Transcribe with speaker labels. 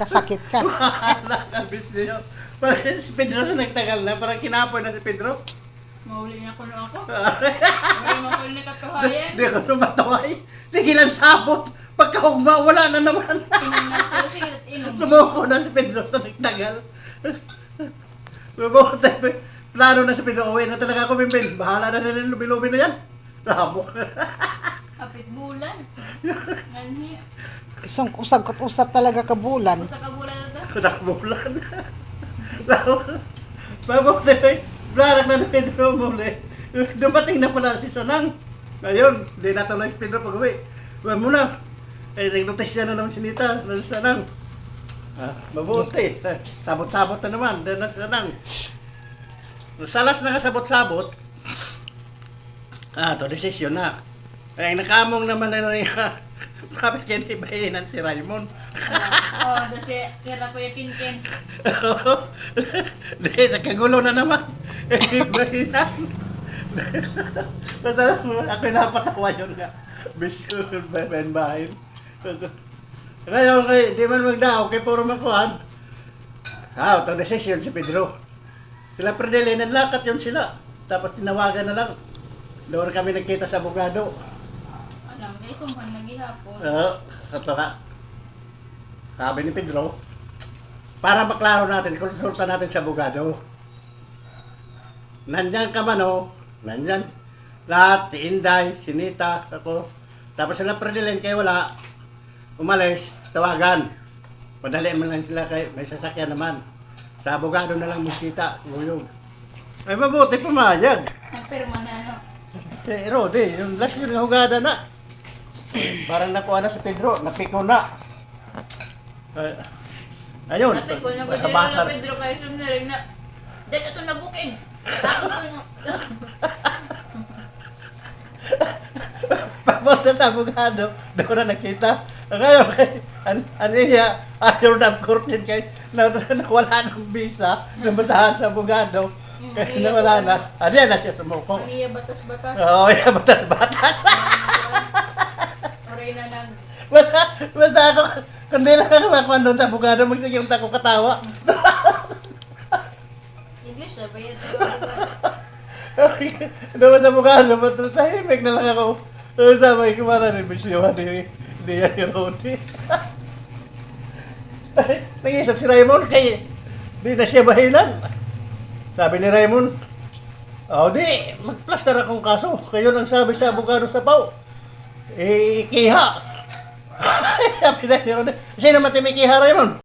Speaker 1: magkasakit ka.
Speaker 2: Nakakabis niyo. Parang si Pedro na nagtagal na. Parang kinapoy na si Pedro.
Speaker 3: Mahuli niya ko na ako. Mahuli mo ko na katuhayan.
Speaker 2: Hindi ko na mataway. Sige lang sabot. Pagkahugma, wala na naman.
Speaker 3: Inom na ko. Sige, inom.
Speaker 2: Sumuko na si Pedro sa nagtagal. Plano na si Pedro. Uwi na talaga ako, Bimbin. Bahala na rin lubi-lubi na yan. Lamo.
Speaker 3: Kapit bulan. Nganhi.
Speaker 1: Isang usag-usap talaga ka bulan.
Speaker 3: Usa ka bulan na to.
Speaker 2: Nakbulan. Mabuti. Blarak na ni Pedro muli. Dumating na pala si Sanang. Ngayon, hindi natuloy si Pedro pag-uwi. Huwag mo na. Eh, nag-notice na naman si Nita. Si Sanang. Mabuti. Sabot-sabot na naman. Dahil na si Sanang. Salas na nga sabot-sabot. To desisyon na. Ay, nakamong naman na niya. Bakit kinibahinan si Raymond?
Speaker 3: Kasi kira ko yung kinkin.
Speaker 2: Hindi, nagkagulo na naman. Bahinan. Basta ako napatawa yun nga. Bisyo, bahin. Ngayon, di man magdao, kay puro makuhan. Ito decision si Pedro. Sila Perdele, nanlakat yun sila. Tapos tinawagan na lang. Doon kami nagkita sa abogado.
Speaker 3: Alam, guys, sumpan naghihapon.
Speaker 2: Ito ka. Sabi ni Pedro, para maklaro natin, konsulta natin sa abogado. Nandyan ka man nandyan. Lahat, si Inday, si Nita, ako. Tapos sila Perdele, kayo wala. Umalis, tawagan. Padali man lang sila kay may sasakyan naman. Sa abogado na lang magkita, nguyog. Ay mabuti pumayag.
Speaker 3: Nagpirma na
Speaker 2: Rodi, yung last yun ng hugada na. Parang nakuha na si Pedro, napiko na. Ayun,
Speaker 3: Napiko na ba
Speaker 2: basa-basa.
Speaker 3: na Pedro kahit na rin na. Dahil ito na bukid. Ako ko na.
Speaker 2: Papunta sa abogado, doon na nakita. Ngayon, ano niya, ayaw na courtin kay nawala ng visa, nabasahan sa abogado. Kaya nawala na. Yan na siya sumuko.
Speaker 3: Iya batas-batas.
Speaker 2: Oo, yan, batas-batas.
Speaker 3: Oray na nag...
Speaker 2: Basta ako, kundi lang ako makuha doon sa abogado, magsigil ako katawa.
Speaker 3: English na ba yan?
Speaker 2: Doon sa abogado, tahimik na lang ako. Sabay ko para rin, bisyo, hindi yan ni Rodi. Nag-iisip si Raymond, kaya di na siya bahilan. Sabi ni Raymond, di, mag-plaster akong kaso. Kayo nang sabi sa abogado sa PAW. Kiha. Sabi na ni Rodi, sino naman may kiha, Raymond?